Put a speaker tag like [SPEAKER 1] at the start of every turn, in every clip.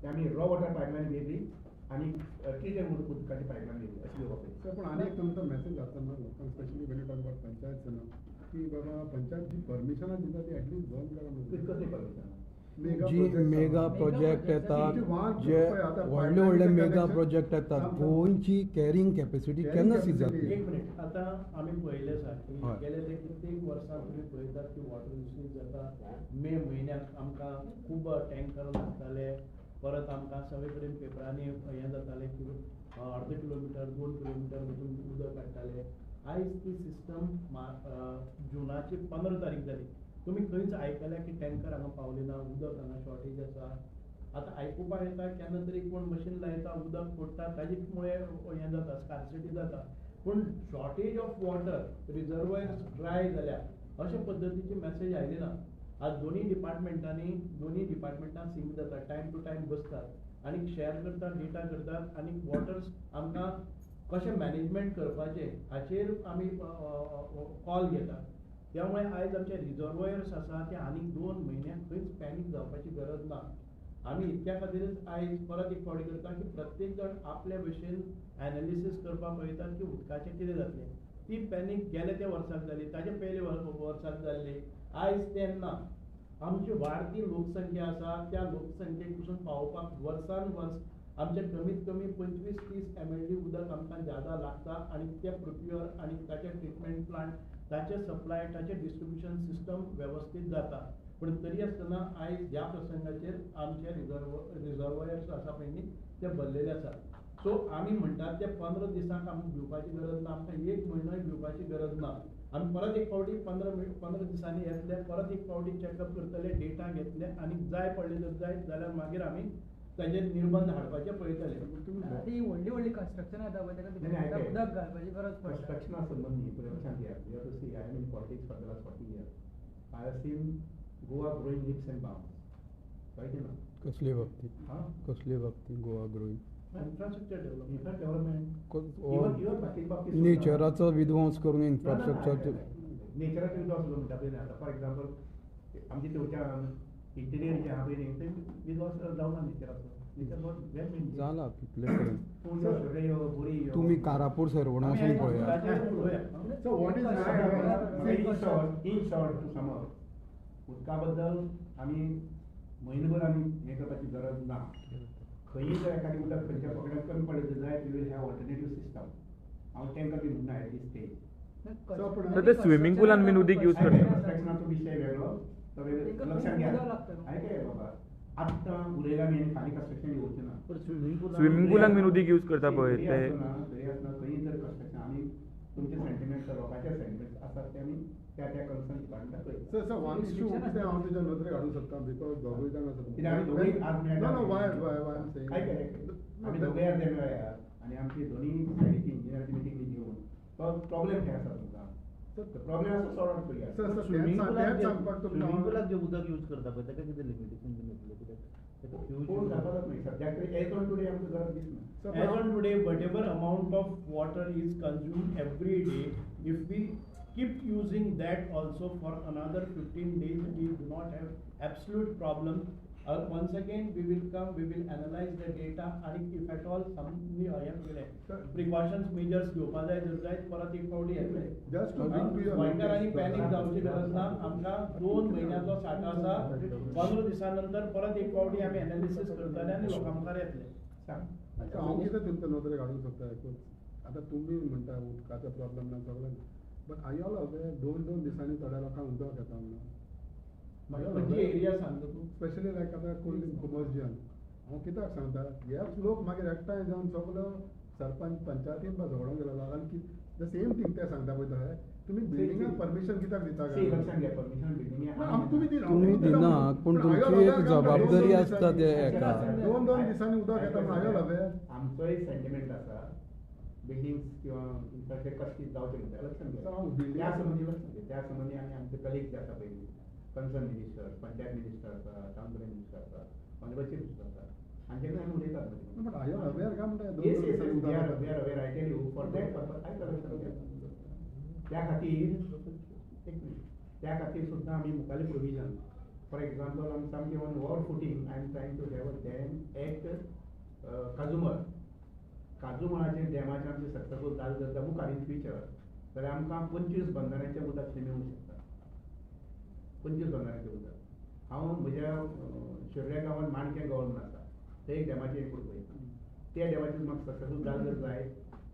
[SPEAKER 1] ते आमी raw water pipeline घेतली आणि ट्रिटेड उदकाची पायपलायन घेतली अशी घेवपाक
[SPEAKER 2] सर, पण आनी एक तुमचो मेसेज आसता न्हू लोकांक, specially Wien you talk about panchayat न्हू, की बाबा पंचायत जी परमिशनां दिता ती एटलीस्ट बंद करा म्हणून.
[SPEAKER 1] कसली परमिशन
[SPEAKER 3] जी मेगा प्रोजेक्ट येतात, जे व्हडले व्हडले मेगा प्रोजेक्ट येतात, गोंयची कॅरिंग कॅपॅसिटी केन्ना सी जातली?
[SPEAKER 4] एक मिनिट, आता आम्ही पळयले आसा की
[SPEAKER 3] हय.
[SPEAKER 4] गेले ते कित्येक वर्सां तुमी पळयतात की वॉटर मिसयूज जाता. मे म्हयन्याक आमकां खूब टँकर लागताले, परत आमकां सगळे कडेन पेपरांनी हें जातालें की अर्द किलोमिटर 2 किलोमिटर वचून उदक काडटाले. आयज ती सिस्टम जुनाची 15 तारीख जाली, तुमी खंयच आयकल्या की टँकर हांगा पावले ना, उदक हांगा शॉर्टेज आसा. आता आयकुपाक येता केन्ना तरी कोण मशीन लायता, उदक फोडटा, ताजे मुळे हें जाता, स्कार्सिटी जाता. पूण शॉर्टेज ऑफ वॉटर, रिजर्वयर्स ड्राय जाल्या अशे पद्दतीची मेसेज आयली ना. आज दोनी डिपार्टमेंटां सिंक जाता, टायम टू टायम बसतात आनी शेअर करतात, डेटा करतात आनी वॉटर्स आमकां कशें मॅनेजमेंट करपाचें हाचेर आमी कॉल घेतात. त्यामुळे आयज आमचे रिजर्वयर्स आसा ते आनीक 2 म्हयन्याक खंयच पॅनीक जावपाची गरज ना. आमी इतक्या खातीरच आयज परत एक फावटी करता की प्रत्येक जण आपल्या भशेन एनालिसीस करपाक पळयतात की उदकाचें कितें जातलें. ती पॅनीक गेले त्या वर्साक जाली, ताचे पयले वर्साक जाल्ली, आयज तेन्ना आमची वाडती लोकसंख्या आसा, त्या लोकसंख्येक पसून पावोवपाक वर्सान वर्स आमचे कमीत कमी 25-30 MLD उदक आमकां ज्यादा लागता आनी ते प्रिप्युअर आनी ताचे ट्रिटमेंट प्लांट, ताचे सप्लाय, ताचे डिस्ट्रिब्युशन सिस्टम वेवस्थीत जाता. पूण तरी आसतना आयज ह्या प्रसंगाचेर आमचे रिजर्वयर्स आसा पळय न्ही ते भरलेले आसा. सो आमी म्हणटात ते 15 दिसांक आमकां भिवपाची गरज ना, आमकां 1 म्हयनोय भिवपाची गरज ना. आमी परत एक फावटी 15 दिसांनी येतले, परत एक फावटी चॅकअप करतले, डेटा घेतले आनी जाय पडले जर जाय जाल्यार मागीर आमी ताजेर निर्बंध हाडपाचे पळयतले.
[SPEAKER 5] ती व्हडली कन्स्ट्रक्शन येता पळय ताका उदक घालपाची गरज पडटा.
[SPEAKER 1] कन्स्ट्रक्शना संबंधी लक्षात घ्या. You have to see I am in politics for the last 40 years. I have seen Goa growing leaps and bounds. Right ना?
[SPEAKER 3] कसले बाबतीत? कसले बाबतीत गोवा ग्रोईंग?
[SPEAKER 4] इन्फ्रास्ट्रक्चर
[SPEAKER 1] डेव्हलपमेंट,
[SPEAKER 3] नेचराचो विध्वंस करून इन्फ्रास्ट्रक्चर.
[SPEAKER 1] नेचराचो विध्वंस करून म्हणटा पळय आतां फॉर एग्जाम्पल आमचे थंयच्या इंटिरियर जे आहा पळय न्ही ते विध्वंस जावना नेचराचो.
[SPEAKER 3] जाला तितले कडेन.
[SPEAKER 1] बोरी
[SPEAKER 3] तुमी कारापूर सरवण वचून पळया.
[SPEAKER 2] So what is
[SPEAKER 1] in short to sum up, उदका बद्दल आमी म्हयनोभर आमी हें करपाची गरज ना. खंयी जर एखादी उदक खंयच्या पगड्याक कमी पडत जायत we will have alternative system. हांव तांकां बी म्हणना एट दीस स्टेज.
[SPEAKER 6] तर ते स्विमिंग पूलान बीन उदीक यूज करता.
[SPEAKER 1] कन्स्ट्रक्शनाचो विशय वेगळो, तो वेगळो लक्षात घ्या. आयकय बाबा, आत्तां उलयला आमी आनी फाल्यां कन्स्ट्रक्शन येवचें ना.
[SPEAKER 6] स्विमिंग पूलान बीन उदीक यूज करता पळय ते.
[SPEAKER 1] खंयी जर कन्स्ट्रक्शन आमी तुमचे सेंटिमेंट्स लोकांचे सेंटिमेंट्स आसात ते आमी त्या कन्सर्न डिपार्टमेंटाक पळयता.
[SPEAKER 2] सर वन इश्यू कितें हांव तुज्या नदरेक हाडूंक सोदता, बिकॉज दोगूय जाण आसा.
[SPEAKER 1] कित्याक आमी दोगूय आज मेळटा.
[SPEAKER 2] No why I am saying
[SPEAKER 1] आमी दोगूय आज मेळ्यात आनी आमची दोनी सायडीची इंजिनियराची मिटींग घेवन तो प्रॉब्लेम काय आसा तुमकां, प्रॉब्लेम आसा सॉर्ट आउट करया.
[SPEAKER 2] सर
[SPEAKER 4] स्विमिंग
[SPEAKER 2] स्विमिंग
[SPEAKER 4] पुलाक जे उदक यूज करता पळय ताका कितें लिमिटेशन बी येतलें?
[SPEAKER 1] पूण जाताच न्हय सद्याक तरी एज ऑन टुडे आमकां गरज दिसना.
[SPEAKER 4] As on today, whatever amount of water is consumed every day, if we keep using that also for another 15 days, we do not have absolute problem. Once again, we will come, we will analyze the data, and if at all some precautions measures घेवपा जाय जर जायत परत एक फावटी येतले.
[SPEAKER 2] Just to bring to your
[SPEAKER 4] गोंयकार आनी पॅनीक जावची गरज ना. आमकां 2 म्हयन्याचो साठो आसा. 15 दिसां नंतर परत एक फावटी आमी एनालिसीस करतले आनी लोकां मुखार येतले.
[SPEAKER 2] हांव कितें तुमच्या नदरेक हाडूंक सोदता एकूच, आतां तुमी म्हणटा उदकाचो प्रॉब्लेम ना सगळें, बट आय ऑल अवेर 2-2 दिसांनी थोड्या लोकांक उदक येता म्हणून.
[SPEAKER 4] खंयची एरिया सांगता तूं?
[SPEAKER 2] स्पेशली लायक आतां कोल्ड कमर्शियल हांव कित्याक सांगता, हेच लोक मागीर एकठांय जावन सगळो सरपंच पंचायतीन बा झगडोंक गेलो लागून की द सेम थिंग ते सांगता पळय तशें तुमी बिल्डिंगाक परमिशन कित्याक दिता काय?
[SPEAKER 1] लक्षात घ्या, परमिशन बिल्डिंग
[SPEAKER 2] तुमी
[SPEAKER 3] दिना, पूण तुमची एक जबाबदारी आसता ते हेका.
[SPEAKER 2] 2-2 दिसांनी उदक येता म्हण आयल हवे.
[SPEAKER 1] आमचोय सेंटिमेंट आसा बिल्डिंग्स किंवा इन्फ्रास्ट्रक्चर कशी जावचे म्हणटा लक्षात घ्या. त्या संबंधी लक्षात घ्या, त्या संबंधी आनी आमचे कलिग्स जे आसा पळय कन्सर्न मिनिस्टर, पंचायत मिनिस्टर आसा, टाउन प्लॅनिंग मिनिस्टर आसा, ऑनरेबल चीफ मिनिस्टर आसा, हांचे कडेन आमी उलयतात.
[SPEAKER 2] बट आय ऑल अवेर काय म्हणटा
[SPEAKER 1] yes yes we are aware I tell you for that purpose I लक्षात त्या खातीर एक मिनिट, त्या खातीर सुद्दां आमी मुखाल्ले provision For example, on some given wall footing, I am trying to have a dam at Kazumar. काजूमळाचे डॅमाचे आमचे सक्सेसफूल चालू करता मुखार इन फ्युचर जाल्यार आमकां 25 बंधाऱ्यांचें उदक थंय मेळूंक शकता. 25 बंधाऱ्यांचें उदक हांव म्हज्या शेवड्या गांवांत माणक्या गांव म्हणून आसा थंय एक डॅमाचें एक पळयता. त्या डॅमाचेर म्हाका सक्सेसफूल चालू जर जाय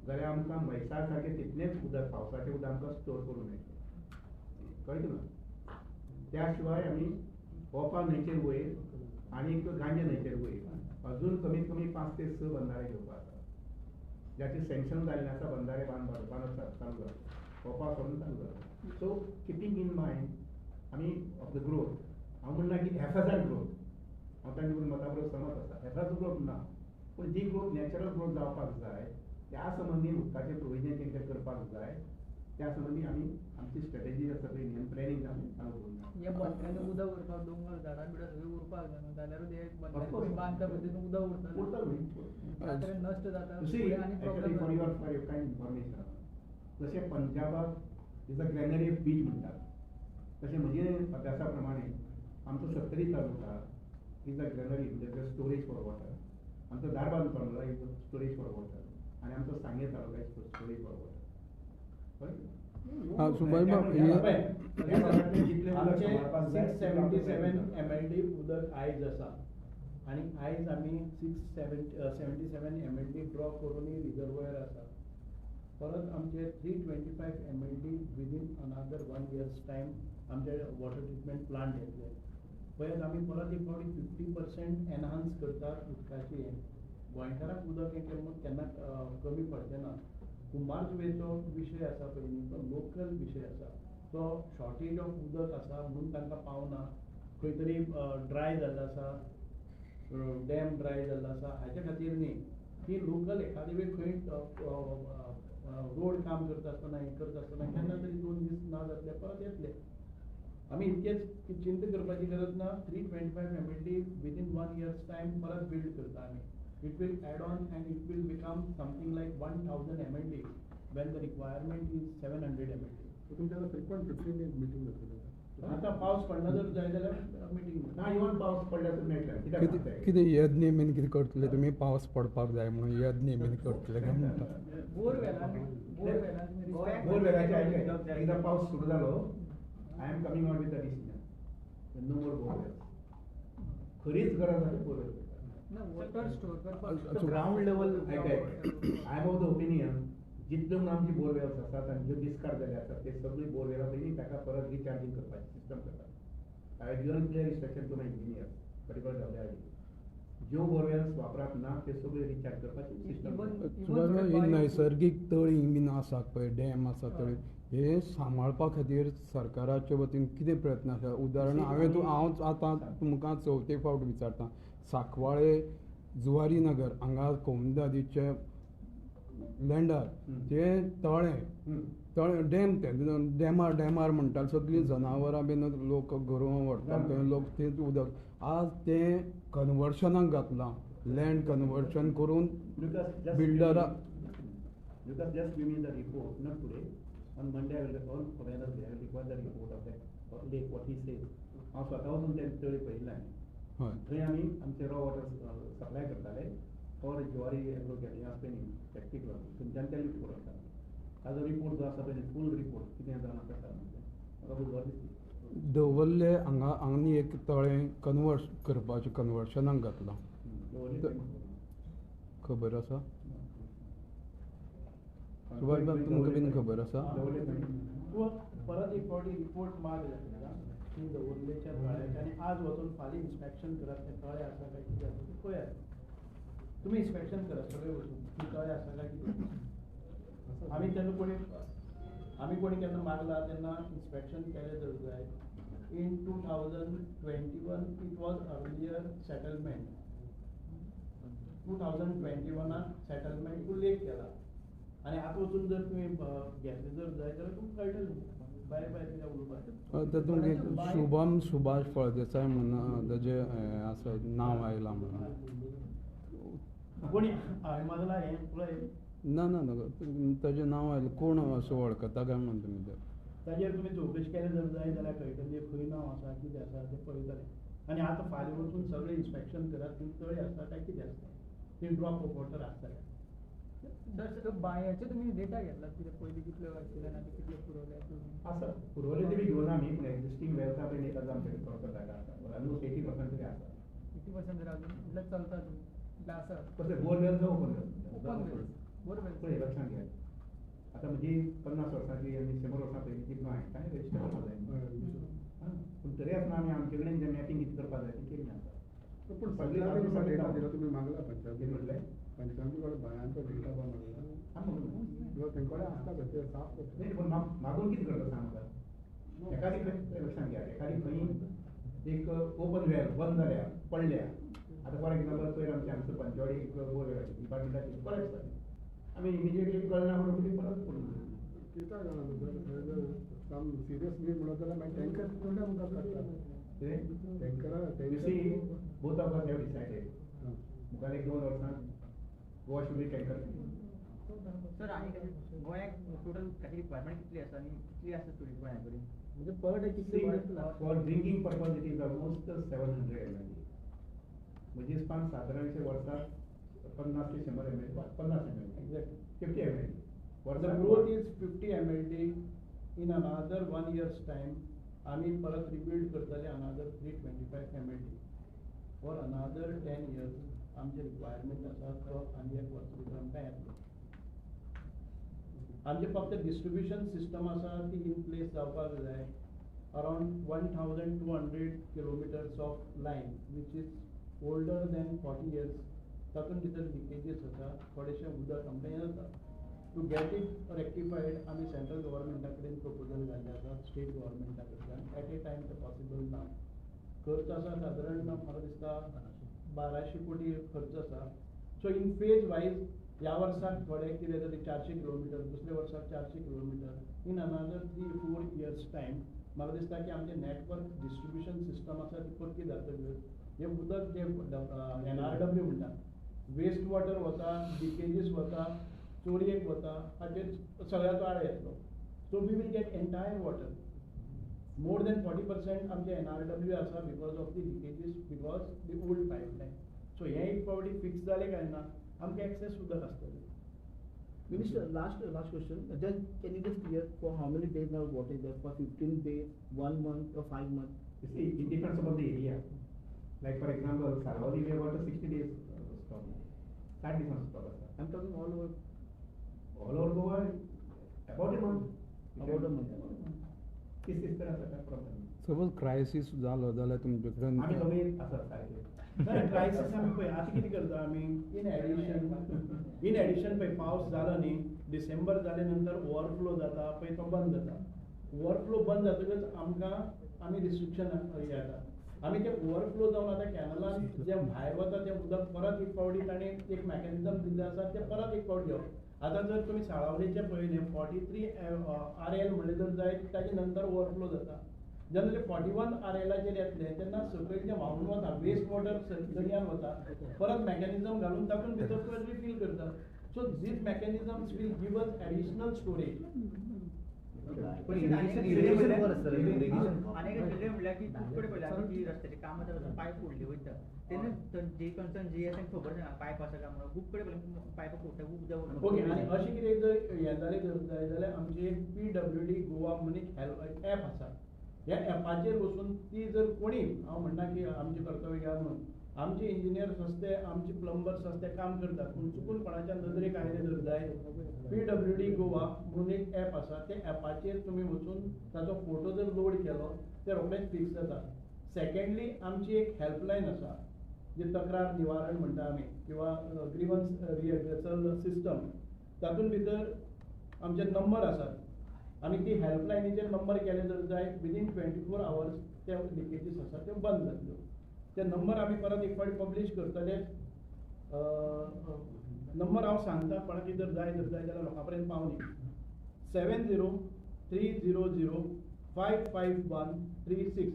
[SPEAKER 1] जाल्यार आमकां म्हैसाळ सारकें तितलेंच उदक पावसाचें उदक आमकां स्टोर करूंक मेळटलें. कळ्ळें तुका? त्या शिवाय आमी ओपा न्हंयचेर वयर आनीक गांजे न्हंयचेर वयर अजून कमीत कमी 5 ते 6 बंधारे घेवपा आसा ज्याचे सँक्शन जाल्लें आसा बंधारे बांदप चालू जाता ओपा करून चालू जाता. सो किपींग इन मायंड आमी ऑफ द ग्रोथ हांव म्हणना की हॅफाजार्ड ग्रोथ हांव तांचे मता बरोबर समज आसा हॅफाजार्ड ग्रोथ ना पूण जी ग्रोथ नॅचरल ग्रोथ जावपाक जाय त्या संबंधी उदकाचें प्रोविजन तेंचें करपाक जाय त्या संबंधी आमी आमची स्ट्रॅटेजी आसा पळय प्लॅनिंग आमी चालू करूंक
[SPEAKER 5] हे बंधाऱ्यांनी उदक उरपाक दोंगर झाडां बिडां सगळीं उरपाक जाय जाल्यारूच हे बंधारे बांदता पद्दतीन उदक उरतलें. रात्र नश्ट जाता फुडें आनी प्रॉब्लेम
[SPEAKER 1] फॉर युअर कांय इन्फॉर्मेशन जशें पंजाबाक इज अ ग्रॅनरी ऑफ बीच म्हणटात तशें म्हजे अभ्यासा प्रमाणे आमचो सत्तरी तालुका इज अ ग्रॅनरी म्हणजे स्टोरेज फॉर वॉटर. आमचो दारबांद तालुका इज स्टोरेज फॉर वॉटर आनी आमचो सांगे तालुका इज स्टोरेज फॉर वॉटर.
[SPEAKER 4] आमचे 677 MLD उदक आयज आसा आनी आयज आमी 677 MLD ड्रॉ करून रिजर्वयर आसा. परत आमचे 325 MLD विदीन अनादर 1 year's टायम आमचे वॉटर ट्रिटमेंट प्लांट येतले. पळयात आमी परत एक फावटी 50% एनहान्स करतात उदकाची. गोंयकाराक उदक हे केन्ना कमी पडचें ना. कुंभारजुंवेचो विशय आसा पळय तो लोकल विशय आसा तो शॉर्टेज ऑफ उदक आसा म्हणून तांकां पावना. खंय तरी ड्राय जाल्लो आसा डॅम ड्राय जाल्लो आसा हाचे खातीर न्ही ती लोकल एखादे वेळ खंय रोड काम करता आसतना हें करता आसतना केन्ना तरी 2 दीस ना जातले परत येतले. आमी इतकेच चिंत करपाची गरज ना. 325 MLD विदीन 1 year's टायम परत बिल्ड करता आमी. It will add on and it will become something like 1000 MLD when the requirement is 700 MLD.
[SPEAKER 2] तुमच्या फ्रिक्वेंट 15 days मीटिंग जातली.
[SPEAKER 4] आता पावस पडना जर जाय जाल्यार मीटिंग
[SPEAKER 1] ना इवन पावस पडल्यार मेळटलें कित्याक
[SPEAKER 3] कितें यज्ञ नेमीन कितें करतले तुमी पावस पडपाक जाय म्हणून यज्ञ नेमीन करतले काय म्हणटा.
[SPEAKER 1] बोरवेलाचे एकदा पावस सुरू जालो I am coming on with the decision no more borewell. खरीच गरज आसा बोरवेल
[SPEAKER 5] वॉटर स्टोर करपाक
[SPEAKER 1] ground level I am of the opinion जितल्यो म्हण आमची बोरवेल्स आसात आनी ज्यो डिस्कार्ड जाल्ले आसात ते सगळी बोरवेलां पयलीं ताका परत रिचार्जींग करपाचें सिस्टम करतात. हांवें given clear instruction to my engineer particular WRD ज्यो बोरवेल्स वापरात ना ते सगळे रिचार्ज करपाचें सिस्टम.
[SPEAKER 3] ही नैसर्गीक तळी बीन आसा पळय डॅम आसा तळी हे सांबाळपा खातीर सरकाराचे वतीन कितें प्रयत्न आसा. उदाहरण हांव आतां तुमकां चवथे फावट विचारतां साकवाळे जुवारी नगर हांगा कोमदादीचे लँडार ते तळे डॅम ते डॅमार म्हणटा सगळीं जनावरां बीन लोक गोरवां व्हरता थंय लोक तें उदक आज तें कन्वर्शनाक घातलां. लँड कन्वर्शन करून बिल्डरां
[SPEAKER 1] Because just give me the report, not today. On Monday I will on Wednesday I will require the report of that lake, what he says. हांव स्वता वचून तें तळी पळयलां.
[SPEAKER 3] हय
[SPEAKER 1] थंय आमी आमचे रॉ वॉटर सप्लाय करताले फॉर ज्वारी एग्रो केलें आसता न्ही प्रॅक्टीक थंयच्यान ते लिफ्ट करता. ताजो रिपोर्ट जो आसा पळय फूल रिपोर्ट कितें जावन आसा म्हाका बुधवार दिसली
[SPEAKER 3] दवरले हांगा आनी एक तळें करपाचें कन्वर्शनाक घातलां. खबर आसा सुभाष बाब तुमकां बीन खबर आसा.
[SPEAKER 4] परत एक फावटी रिपोर्ट माग जातलेला की दवरलेच्या तळ्याचे आनी आज वचून फाल्यां इन्स्पेक्शन करात ते तळे आसा काय कितें आसा तें पळयात. तुमी इन्स्पेक्शन करात सगळे वचून की तळे आसा काय कितें. आमी केन्ना मागला तेन्ना इन्स्पेक्शन केलें तर जाय. In 2021 it was earlier settlement. 2021 settlement उल्लेख केला आनी आतां वचून जर तुमी घेतले जर जाय जाल्यार तुमकां कळटलें भायर कितें उलोवपाचें.
[SPEAKER 3] तातूंत शुभम सुभाष फळदेसाय म्हणून ताजें आसा नांव आयलां म्हणून.
[SPEAKER 4] कोणी हांवें मागलां हें पळय
[SPEAKER 3] ना ताजें नांव आयलें कोण असो वळखता काय म्हणून तुमी ते
[SPEAKER 4] ताजेर तुमी चवकशी केले जर जाय जाल्यार कळटलें खंय नांव आसा कितें आसा तें पळयतले आनी आतां फाल्यां वचून सगळें इन्स्पेक्शन करात थंय तळी आसता काय कितें आसता थंय ड्रॉप ऑफ वॉटर आसतलें.
[SPEAKER 5] सर बांयाचे तुमी डेटा घेतला कितें पयलीं कितले आशिल्ले आनी कितले पुरवले
[SPEAKER 1] आसा पुरवले ते बी घेवन आमी पूण एक्झिस्टींग वेलचा पळय एक आमचे कडेन थोडो डाटा आसा ऑलमोस्ट 80% तरी आसा.
[SPEAKER 5] 80% जर अजून म्हटल्यार चलता म्हटल्यार आसा
[SPEAKER 1] कसले बोरवेल जावं ओपन
[SPEAKER 5] ओपन वेल बोरवेल
[SPEAKER 1] पळय लक्षांत घ्या आतां म्हणजे 50 वर्सांची आनी 100 वर्सां पयलींची गोंय कांय रजिस्टर करपा जाय पूण तरी आसतना आमी आमचे कडेन जें मॅपींग कितें करपा जाय तें केलें आसा.
[SPEAKER 2] पण पंचायतीचा डेटा दिला तुम्ही मागला
[SPEAKER 1] कितें म्हटलें
[SPEAKER 2] पंचायतीकडे बायांचो डेटा मागला
[SPEAKER 1] हां म्हणून
[SPEAKER 2] किंवा तेंकडे आसता ते साफ करता.
[SPEAKER 1] नाही पण मागून कितें करता सांग म्हाका एखादी लक्षांत घ्या एखादी खंय एक ओपन वेल बंद जाल्या पडल्या आतां फॉर एग्जाम्पल पयर आमचे पंचवाडी एक डिपार्टमेंटाची कलेक्ट जाली आमी इमिजिएटली कळना म्हणून ती परत करून
[SPEAKER 2] कित्याक जाणा जर काम सिरियस नीड म्हणत जाल्यार मागीर टँकर कोणा आमकां काडटा टँकरां
[SPEAKER 1] You see, both of us have decided. मुखार एक 2 वर्सां Goa should be tanker.
[SPEAKER 7] Sir आणि गोंयाक टोटल उदकाची रिक्वायरमेंट कितली आसा आनी कितली आसा स्टोरेज गोंया कडेन
[SPEAKER 4] म्हणजे पर डे कितले
[SPEAKER 1] For drinking purpose it is almost 700 ml. म्हणजे स्पान साधारणशे वर्साक 50 ते 100 ml 50 ml exact 50 ml.
[SPEAKER 4] The growth is 50 mld. In another 1 year's time, आम्ही परत रिबिल्ड करतले another 325 mld. For another 10 years, आमचे रिक्वायरमेंट आसा तो आनी एक वर्स भितर आमकां येतलो. आमचे फक्त डिस्ट्रिब्युशन सिस्टम आसा ती इन प्लेस जावपाक जाय. Around 1200 kilometres of line which is older than 40 years. तातूंत भितर लिकेजीस आसा थोडेशें उदक आमकां येता. टू गेट इट रेक्टिफायड आमी सेंट्रल गव्हर्मेंटा कडेन प्रपोजल घाल्ले आसा स्टेट गव्हर्मेंटा कडल्यान एट ए टायम ते पॉसिबल ना. खर्च आसा सादारण म्हाका दिसता 1200 कोटी खर्च आसा. सो इन फेज वायज ह्या वर्साक थोडे कितें तरी 400 किलोमिटर दुसऱ्या वर्साक 400 kilometre in another 3-4 years time म्हाका दिसता की आमचे नेटवर्क डिस्ट्रिब्युशन सिस्टम आसा ती पक्की जातकच हे उदक जे NRW म्हणटा वेस्ट वॉटर वता लिकेजीस वता चोरयेक वता हाचेर सगळ्याचो आळ येतलो. So we will get entire water. More than 40% आमचे NRW आसा because of the leakages because the old pipeline. So हे एक फावटी फिक्स जाले काय ना आमकां एक्सेस उदक आसतलें.
[SPEAKER 8] Minister, last question. Just can you just clear for how many days now water is there? For 15 days, 1 month, or 5 months?
[SPEAKER 1] You see, it depends upon the area. Like for example, Saravali we have got a 60 days stop. 60 days stop.
[SPEAKER 8] I'm talking all over.
[SPEAKER 1] All over Goa, about a month.
[SPEAKER 8] About a month.
[SPEAKER 1] इस तरह का problem.
[SPEAKER 3] Suppose crisis जालो जाल्यार तुमचे कडेन
[SPEAKER 1] आमी सगळे आसात सारके.
[SPEAKER 4] क्रायसिस आमी पळय आतां कितें करता आमी इन एडिशन पळय पावस जालो न्ही डिसेंबर जाले नंतर ओवरफ्लो जाता पळय तो बंद जाता. ओवरफ्लो बंद जातकच आमकां आमी रिस्ट्रिक्शन येता. आमी ते ओवरफ्लो जावन आतां कॅनलान जें भायर वता तें उदक परत एक फावटी ताणें एक मॅकॅनिझम दिल्लें आसा तें परत एक फावटी घेवप. आतां जर तुमी साळावलेचे पळयलें 43 RL म्हणलें जर जायत ताजे नंतर ओवरफ्लो जाता. जेन्ना 41 RLाचेर येतले तेन्ना सकयल जें व्हांवून वता वेस्ट वॉटर दर्यान वता परत मॅकॅनिझम घालून तातूंत भितर तो रिफील करता. So these mechanisms will give us additional storage.
[SPEAKER 7] पण इरिगेशन वर आसता इरिगेशन आनी एक जिल्ले म्हणल्यार की खूब कडेन पळयला की रस्त्याची कामां जाता पायप फोडली वयता तेन्ना जे कन्सर्न जी आसा खबर ना पायप आसा काय म्हणून खूब कडेन पायप फोडटा उदक
[SPEAKER 4] ओके आनी अशें कितें जर हें जालें जाय जाल्यार आमची एक PWD गोवा म्हणून एक हेल्प एप आसा. ह्या एपाचेर वचून ती जर कोणी हांव म्हणना की आमचे कर्तव्य घ्या म्हणून आमचे इंजिनियर्स आसते आमचे प्लंबर्स आसते काम करतात पूण चुकून कोणाच्या नदरेक आयले जर जाय PWD गोवा म्हणून एक एप आसा त्या एपाचेर तुमी वचून ताचो फोटो जर लोड केलो ते रोखडेच फिक्स जाता. सेकंडली आमची एक हेल्पलायन आसा जी तक्रार निवारण म्हणटा आमी किंवा ग्रीवन्स रिएड्रेसल सिस्टम तातूंत भितर आमचे नंबर आसात आनी ती हेल्पलायनीचेर नंबर केले जर जाय विदीन 24 hours ते लिकेजीस आसा त्यो बंद जातल्यो. ते नंबर आमी परत एक फावटी पब्लीश करतले. नंबर हांव सांगता कोणाक जर जाय जाल्यार लोकां पर्यंत पावनी 7030055136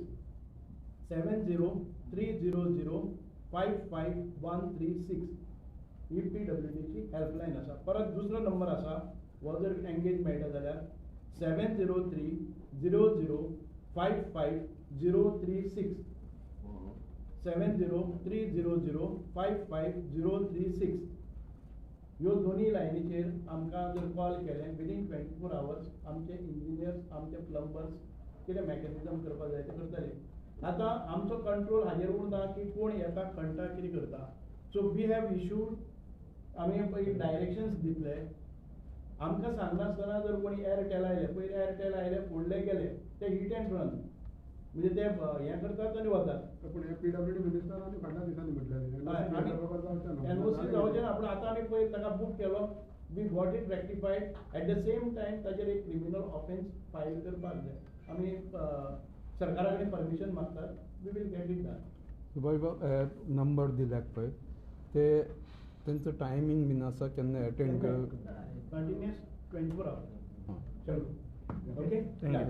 [SPEAKER 4] 7030055136 ही PWDची हेल्पलायन आसा. परत दुसरो नंबर आसा हो जर एंगेज मेळटा जाल्यार 703 7030505036 7030055036 ह्यो दोन्ही लायनीचेर आमकां जर कॉल केले विदीन 24 hours आमचे इंजिनियर्स आमचे प्लंबर्स कितें मेकॅनिझम करपाक जाय ते करतले. आतां आमचो कंट्रोल हाजेर उरता की कोण येता खणटा कितें करता. सो वी हॅव इश्यूड आमी पयलीं डायरेक्शन्स दितले. आमकां सांगनासतना जर कोणी एअरटेल आयले पयलीं एअरटेल आयले फुडले गेले ते हिट एंड रन म्हणजे ते हें करतात आनी वतात.
[SPEAKER 2] पण हे PWD मिनिस्टरांनी फाटल्या दिसांनी म्हटलेलें
[SPEAKER 4] एनओसी जावचें ना. पूण आतां आमी पयर ताका बूक केलो. We got it rectified. At the same time ताचेर एक क्रिमिनल ऑफेन्स फायल करपाक जाय. आमी सरकारा कडेन परमिशन मागतात. We will get it done.
[SPEAKER 3] Subhash भाऊ नंबर दिल्यात पळय ते तेंचो टायमींग बीन आसा केन्ना अटेंड कर
[SPEAKER 4] कंटिन्युअस 24 hours.
[SPEAKER 3] हां.
[SPEAKER 4] चलो ओके.
[SPEAKER 3] Yes.